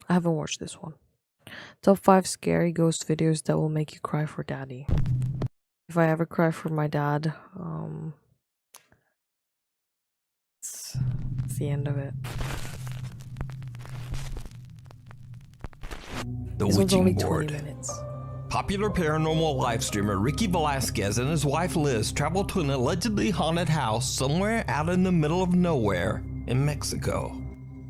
I haven't watched this one. Top 5 scary ghost videos that will make you cry for daddy. If I ever cry for my dad, it's the end of it. The This one's Witching only Board. 20 minutes. Popular paranormal live streamer Ricky Velasquez and his wife Liz traveled to an allegedly haunted house somewhere out in the middle of nowhere in Mexico.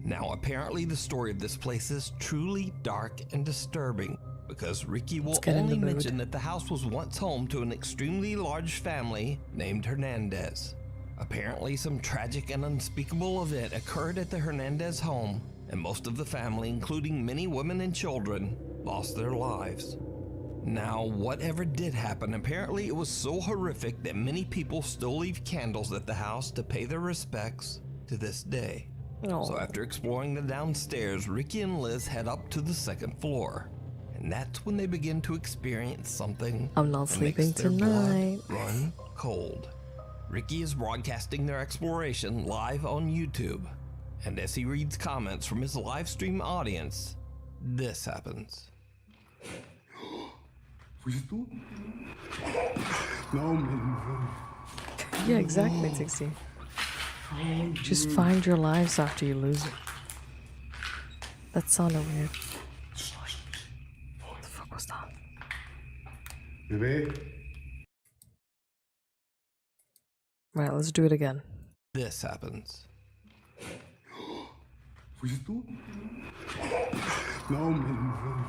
Now apparently the story of this place is truly dark and disturbing because Ricky will only mention that the house was once home to an extremely large family named Hernandez. Apparently some tragic and unspeakable event occurred at the Hernandez home, and most of the family, including many women and children, lost their lives. Now, whatever did happen, apparently it was so horrific that many people still leave candles at the house to pay their respects to this day. Oh. So after exploring the downstairs, Ricky and Liz head up to the second floor. And that's when they begin to experience something I'm not that makes sleeping their tonight. blood run cold. Ricky is broadcasting their exploration live on YouTube. And as he reads comments from his live stream audience, this happens. ¿Fuiste tú? No, man. Yeah, exactly, Tixie. Just find your lives after you lose it. That sounded weird. What the fuck was that? Bebé. Right, let's do it again. This happens. ¿Fuiste tú? No, man.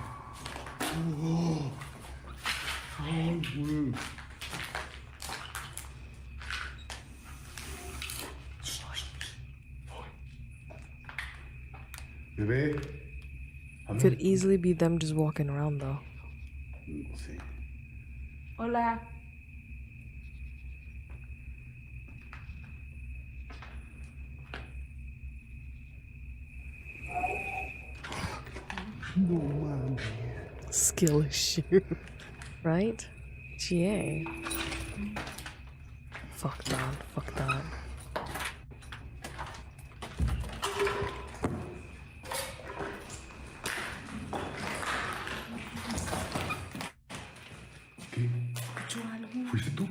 Oh, man. Bebé. Could easily be them just walking around though. Sí. Hola. No, man. Skill issue. Right? GA. Fuck that. Fuck that. ¿Fuiste tú?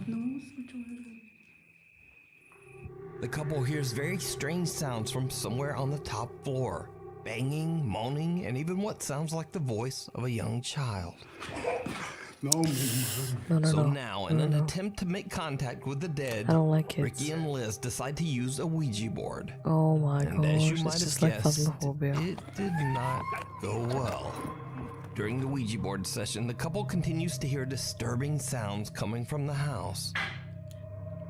The couple hears very strange sounds from somewhere on the top floor. Banging, moaning, and even what sounds like the voice of a young child. No, man. No. Now, in an attempt to make contact with the dead, I don't like kids. Ricky and Liz decide to use a Ouija board. Oh my And as you gosh, might it's have just like guessed, phasmophobia. it did not go well. During the Ouija board session, the couple continues to hear disturbing sounds coming from the house.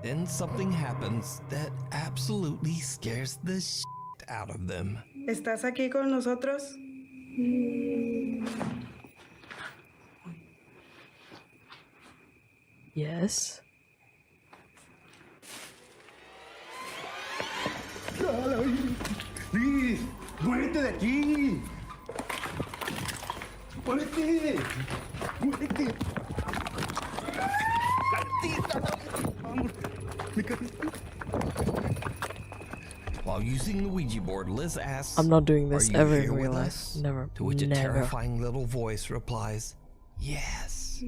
Then something happens that absolutely scares the shit out of them. ¿Estás aquí con nosotros? Yes. Liz, muérete de aquí. Muérete. Muérete. Vamos. Me caíste. While using the Ouija board, Liz asks, I'm not doing this "Are you ever in here real with life. us?" Never. To which a Never. terrifying little voice replies, "Yes."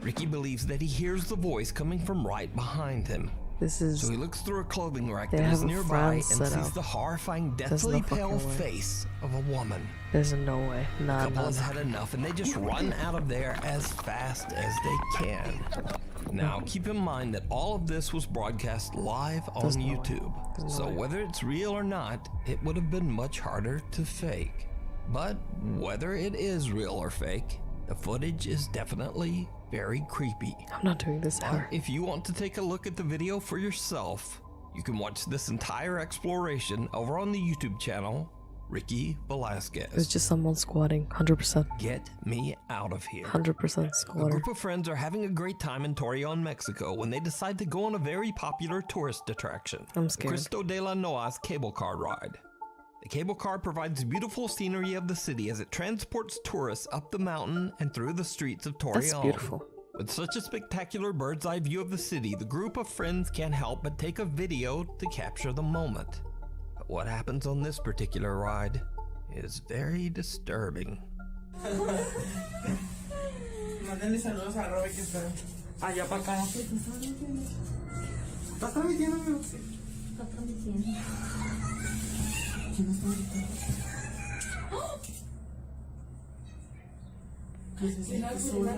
Ricky believes that he hears the voice coming from right behind him. This is. So he looks through a clothing rack They that is have a nearby frown and set sees up. the horrifying, There's deathly no fucking pale way. face of a woman. There's no way. The Nah, couple nah, has nah. had enough and they just run out of there as fast as they can. Now, keep in mind that all of this was broadcast live on There's no way. YouTube. There's So no way. whether it's real or not, it would have been much harder to fake. But whether it is real or fake, the footage is definitely very creepy. I'm not doing this But ever. if you want to take a look at the video for yourself, you can watch this entire exploration over on the YouTube channel, Ricky Velasquez. It was just someone squatting. 100%. Get me out of here. 100% A squatter. group of friends are having a great time in Torreon, Mexico when they decide to go on a very popular tourist attraction, I'm the scared. Cristo de la Noa's cable car ride. The cable car provides beautiful scenery of the city as it transports tourists up the mountain and through the streets of Torreon. That's beautiful. With such a spectacular bird's eye view of the city, the group of friends can't help but take a video to capture the moment. But what happens on this particular ride is very disturbing. Mándenle saludos a Robert que está allá para acá. ¿Estás transmitiendo, amigo? Sí. Está transmitiendo. ¿Quién está gritando? ¿Qué se siente sola?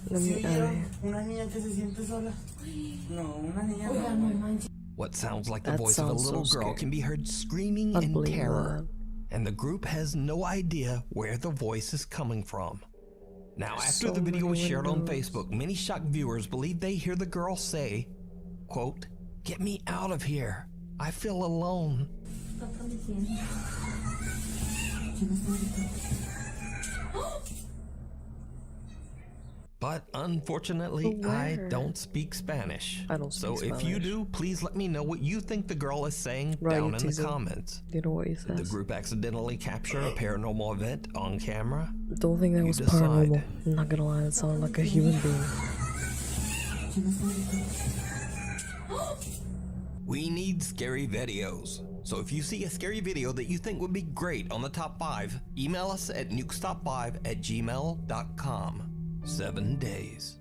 Let ¿Sí me oyeron? Una niña que se siente sola. No, una niña Oiga, no. no manches. What sounds like the That voice of a sounds so little girl scary. can be heard screaming in Unbelievable. terror, and the group has no idea where the voice is coming from. Now, after So the video was many shared on windows. Facebook, many shocked viewers believe they hear the girl say, quote, "Get me out of here. I feel alone." Está transmitiendo. ¿Quién está gritando? But unfortunately, But I where? don't speak Spanish. I don't So speak if you Spanish. do, please let me know what you think the girl is saying Right, down in the teasing. comments. Do you know what he Did the says? group accidentally capture a paranormal event on camera? Don't think that You was decide. paranormal. I'm not gonna lie, it sounded like a human being. ¿Quién está gritando? We need scary videos. So if you see a scary video that you think would be great on the top 5, email us at nukestop5@gmail.com. 7 days.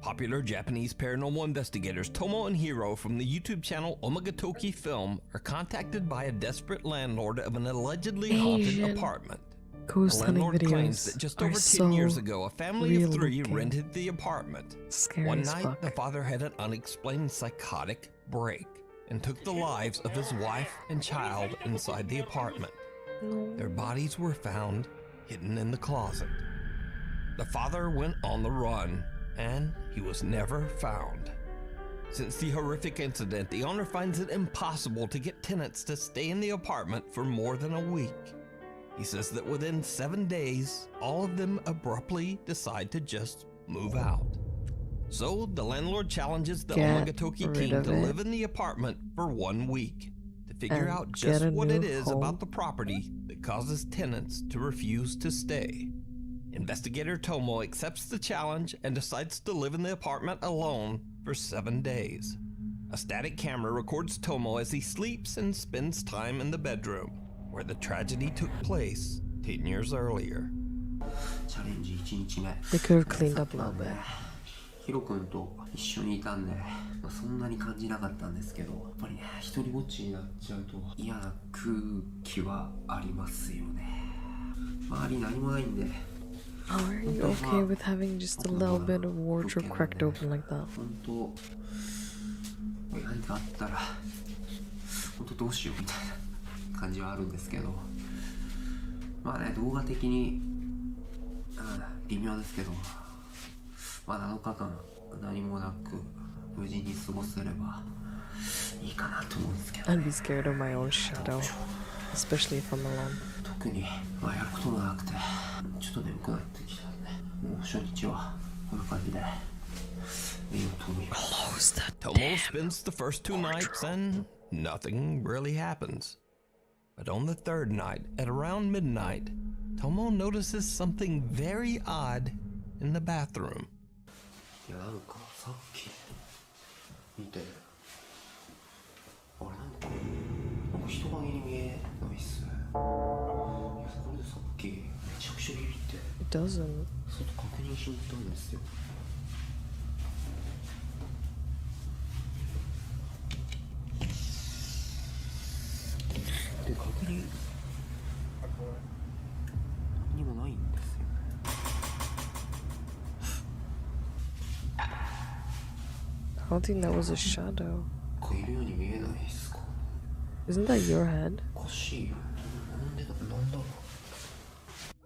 Popular Japanese paranormal investigators Tomo and Hiro from the YouTube channel Omagatoki Film are contacted by a desperate landlord of an allegedly haunted Asian apartment. Ghost The hunting landlord claims that videos just are over 10 so years ago, a family real of 3 looking. rented the apartment. Scary One as night, fuck. the father had an unexplained psychotic break and took the lives of his wife and child inside the apartment. No. Their bodies were found hidden in the closet. The father went on the run, and he was never found. Since the horrific incident, the owner finds it impossible to get tenants to stay in the apartment for more than a week. He says that within 7 days, all of them abruptly decide to just move out. So the landlord challenges the Get Omagatoki rid team of to it. live in the apartment for 1 week to figure And out get just a what new it is home. about the property that causes tenants to refuse to stay. Investigator Tomo accepts the challenge and decides to live in the apartment alone for 7 days. A static camera records Tomo as he sleeps and spends time in the bedroom, where the tragedy took place 10 years earlier. チャレンジ1日目 They could have cleaned up a little bit. ヒロ君と一緒にいたんで、そんなに感じなかったんですけど、やっぱりね、一人ぼっちになっちゃうと嫌な空気はありますよね。周り何もないんで、 Are you okay with having just a little bit of wardrobe cracked open like that? 本当何かあったら本当どうしようみたいな感じはあるんですけど、まあね、動画的に、微妙ですけど、まあ7日間何もなく無事に過ごせればいいかなと思うんですけど、 I'd be scared of my own shadow, especially if I'm alone. 特にまあやることもなくてちょっと眠くなってきたんで、もう初日はこんな感じで寝ようと思います。 Close that Tomo spends the first 2 nights and nothing really happens. But on the 3rd night, at around midnight, Tomo notices something very odd in the bathroom. いや、なんかさっき見て、あれなんか人影に見えないっすね。いや、これでさっきめちゃくちゃビビって It doesn't. 外確認しに行ったんですよ。で、確認にもないんですよね。 I don't think that was a shadow. なんかいるように見えないっすか？ Isn't that your head? おかしいよ。なんでだろう。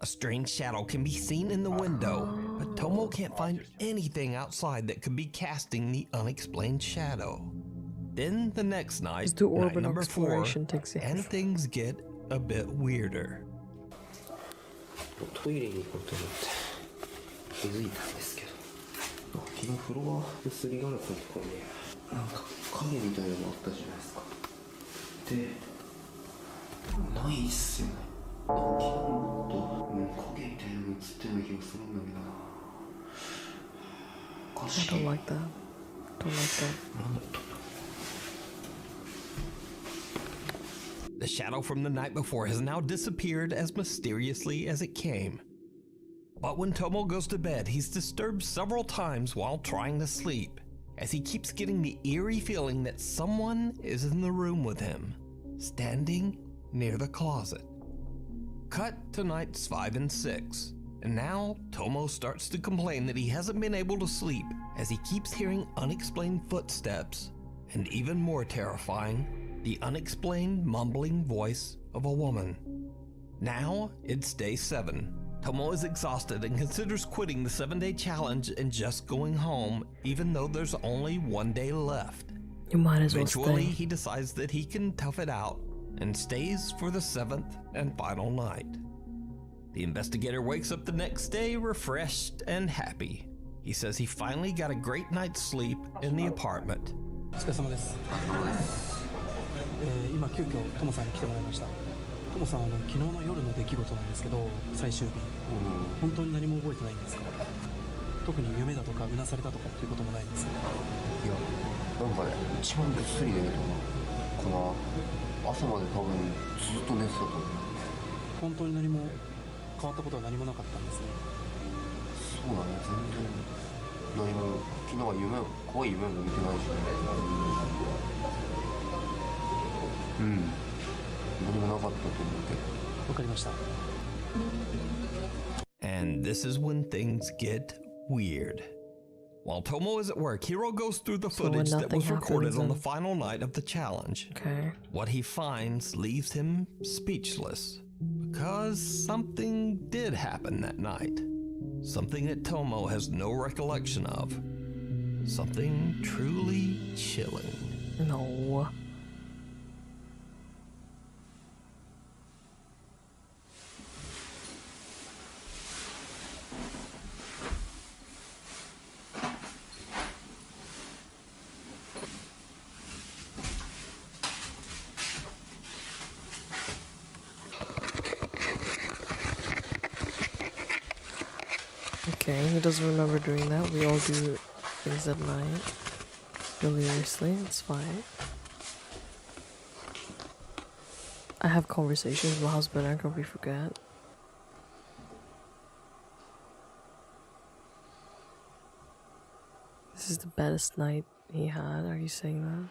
A strange shadow can be seen in the window, but Tomo can't find anything outside that could be casting the unexplained shadow. Then the next night, Just do night urban number 4, exploration takes you. and things get a bit weirder. トイレに行こうと思って気づいたんですけど、昨日フロアのすりガラスのところになんか影みたいなのあったじゃないですか。で、ないっすよね。なんか昨日もっと影みたいなの映ってるような気がするんだけどな。おか I しい。 don't like that. Don't like that. なんだったんだ。The shadow from the night before has now disappeared as mysteriously as it came. But when Tomo goes to bed, he's disturbed several times while trying to sleep, as he keeps getting the eerie feeling that someone is in the room with him, standing near the closet. Cut to nights 5 and 6, and now Tomo starts to complain that he hasn't been able to sleep as he keeps hearing unexplained footsteps, and even more terrifying, the unexplained mumbling voice of a woman. Now it's day 7. Tomo is exhausted and considers quitting the 7-day challenge and just going home, even though there's only 1 day left. You might as well Eventually, stay. he decides that he can tough it out and stays for the 7th and final night. The investigator wakes up the next day refreshed and happy. He says he finally got a great night's sleep in the apartment. お疲れ様です。今急遽トモさんに来てもらいました。トモさんは昨日の夜の出来事なんですけど、最終日、本当に何も覚えてないんですか？特に夢だとかうなされたとかっていうこともないんですか？いや、なんかね、一番ぐっすり寝れたかな。朝まで多分ずっと寝てたと思う。本当に何も変わったことは何もなかったんですね。そうだね、全然何も、昨日は怖い夢も見てないしね。何もなかったと思うけど。わかりました。And this is when things get weird. While Tomo is at work, Hiro goes through the So when footage that was nothing recorded happens on the and- final night of the challenge. Okay. What he finds leaves him speechless, because something did happen that night. Something that Tomo has no recollection of. Something truly chilling. No. Okay, he doesn't remember doing that. We all do things at night. Deliriously, it's fine. I have conversations with my husband, how can we forget? This is the baddest night he had, are you saying that?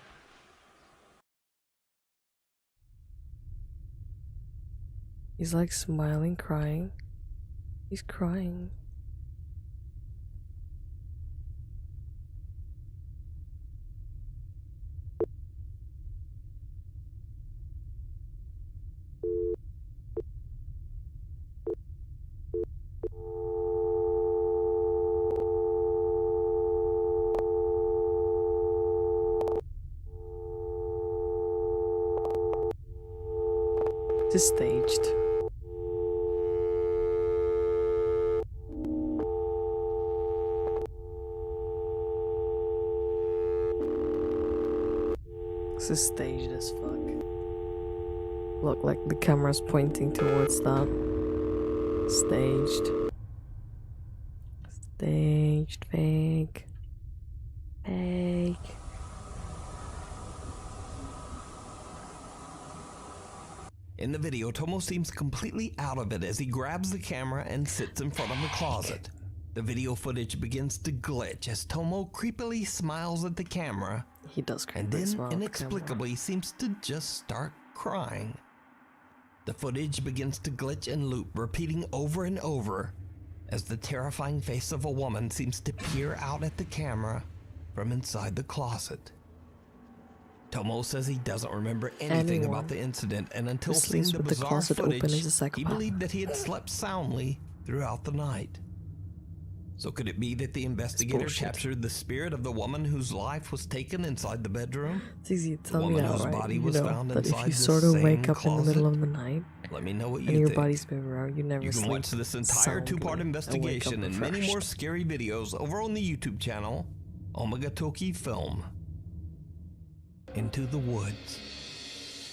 He's like smiling, crying. He's crying. This is staged. This is staged as fuck. Look, like the camera's pointing towards that. Staged. Staged. Fake. Fake. In the video, Tomo seems completely out of it as he grabs the camera and sits in front of the closet. The video footage begins to glitch as Tomo creepily smiles at the camera, He does and creepily then smile at the camera. inexplicably seems to just start crying. The footage begins to glitch and loop, repeating over and over as the terrifying face of a woman seems to peer out at the camera from inside the closet. Tomo says he doesn't remember anything Anyone about the incident, and until who seeing sleeps the with the bizarre closet open footage, is a he psychopath. believed that he had slept soundly throughout the night. So could it be that the investigator bullshit. captured the spirit of the woman whose life was taken inside the bedroom? It's easy to The tell me woman that, whose right? body You was know, found that if inside you this sort of same wake up in the middle closet? of the night Let me know what and you your think. body's moving around, you never You can sleep watch this entire soundly two-part and wake up investigation and many more refreshed. scary videos over on the YouTube channel, Omega Toki Film. Into the Woods.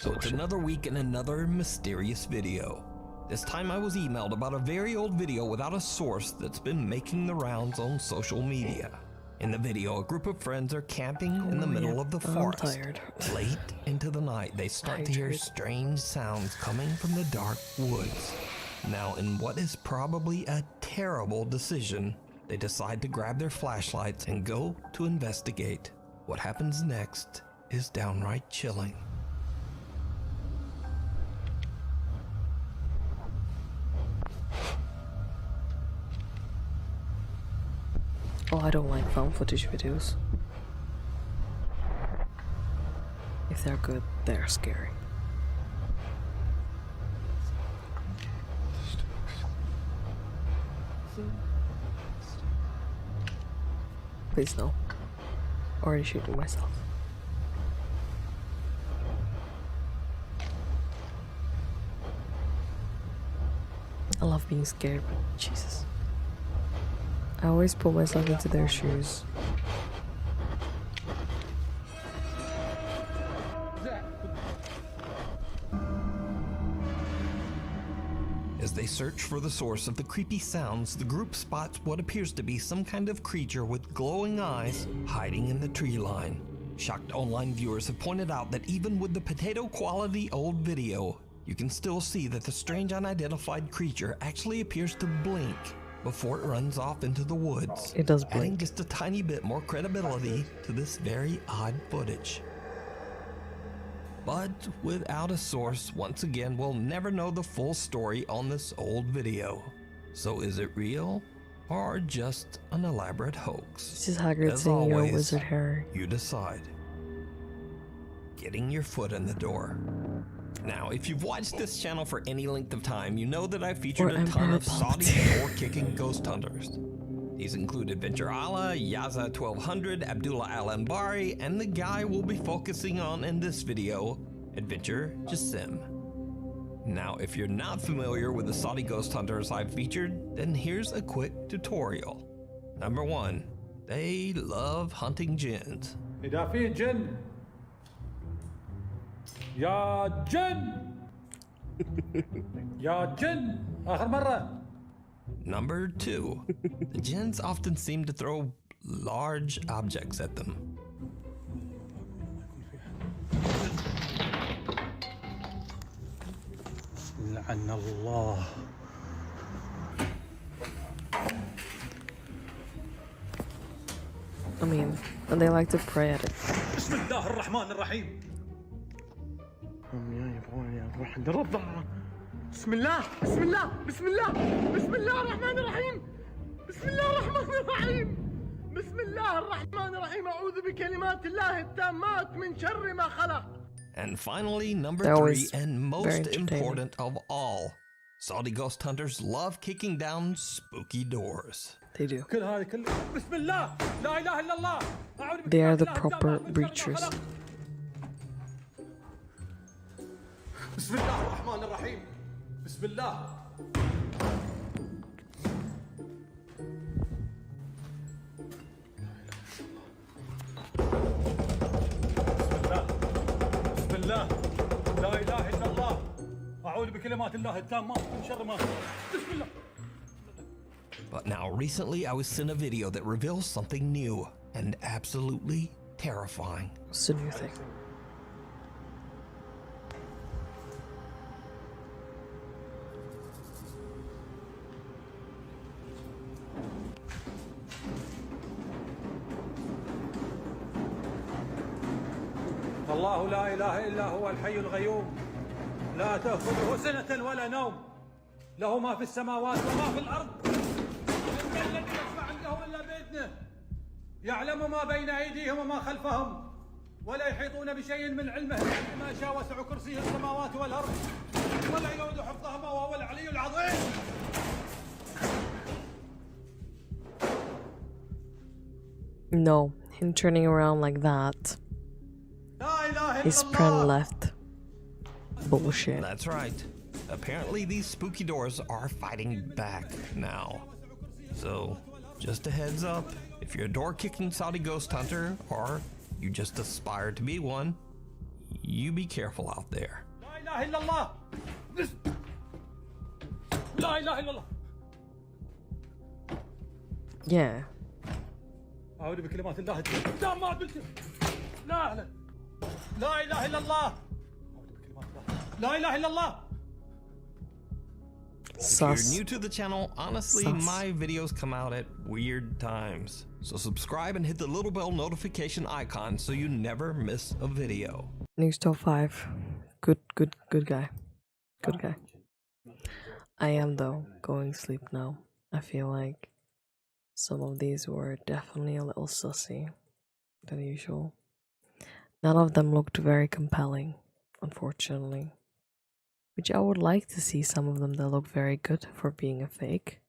So it's another week and another mysterious video. This time I was emailed about a very old video without a source that's been making the rounds on social media. In the video, a group of friends are camping in the middle of the I'm forest. tired. Late into the night, they start to hear Hydrate. strange sounds coming from the dark woods. Now, in what is probably a terrible decision, they decide to grab their flashlights and go to investigate. What happens next is downright chilling. Oh, I don't like found footage videos. If they're good, they're scary. Please no. Already shooting myself. I love being scared, but Jesus. I always put myself into their shoes. As they search for the source of the creepy sounds, the group spots what appears to be some kind of creature with glowing eyes hiding in the tree line. Shocked online viewers have pointed out that even with the potato quality old video, you can still see that the strange unidentified creature actually appears to blink before it runs off into the woods. It does adding blink. just a tiny bit more credibility to this very odd footage. But without a source, once again, we'll never know the full story on this old video. So is it real or just an elaborate hoax? This is Hagrid As saying you're always, Wizard Harry. you decide. Getting your foot in the door. Now, if you've watched this channel for any length of time, you know that I featured Or a ton Emperor of Saudi Palpatine. door-kicking ghost hunters. These include Adventure Allah, Yaza 1200, Abdullah Al-Anbari, and the guy we'll be focusing on in this video, Adventure Jassim. Now, if you're not familiar with the Saudi ghost hunters I've featured, then here's a quick tutorial. Number 1, they love hunting jinns. إذا في جن يا جن يا جن آخر مرة. Number 2, the jinns often seem to throw large objects at them. لعن الله. I mean, and they like to pray at it. بسم الله الرحمن الرحيم. يا يبغون يا روح عند ربع. بسم الله بسم الله بسم الله بسم الله الرحمن الرحيم. بسم الله الرحمن الرحيم. بسم الله الرحمن الرحيم. أعوذ بكلمات الله التامات من شر ما خلق. And finally, number They're 3, always and very most entertaining. important of all, Saudi ghost hunters love kicking down spooky doors. They do. كل هذه كل بسم الله لا إله إلا الله. أعوذ They are بكلمات the الله proper التامات من شر ما breachers. خلق. بسم الله الرحمن الرحيم. بسم الله. بسم الله لا اله الا الله اعوذ بكلمات الله التامات من شر ما خلق. بسم الله. But now, recently I was sent a video that reveals something new and absolutely terrifying. What's the new thing? الله لا اله الا هو الحي الغيوم لا تاخذه سنه ولا نوم له ما في السماوات وما في الارض من ذا الذي يشفع عنده الا باذنه يعلم ما بين ايديهم وما خلفهم ولا يحيطون بشيء من علمه الا بما شاء وسع كرسيه السماوات والارض ولا يؤود حفظهما وهو العلي العظيم. No, him turning around like that. لا اله His الا friend الله. left. Bullshit. That's right. Apparently these spooky doors are fighting back now. So, just a heads up, if you're a door-kicking Saudi ghost hunter, or you just aspire to be one, you be careful out there. لا اله الا الله. لا اله الا الله. Yeah. أعوذ بكلمات الله التامات لا لا لا إله إلا الله. أعوذ بكلمات الله لا إله إلا الله. If you're Sus. new to the channel, honestly, Sus. my videos come out at weird times. So subscribe and hit the little bell notification icon so you never miss a video. News top 5. Good guy. Good guy. I am, though, going to sleep now. I feel like some of these were definitely a little sussy than usual. None of them looked very compelling, unfortunately. Which I would like to see some of them that look very good for being a fake.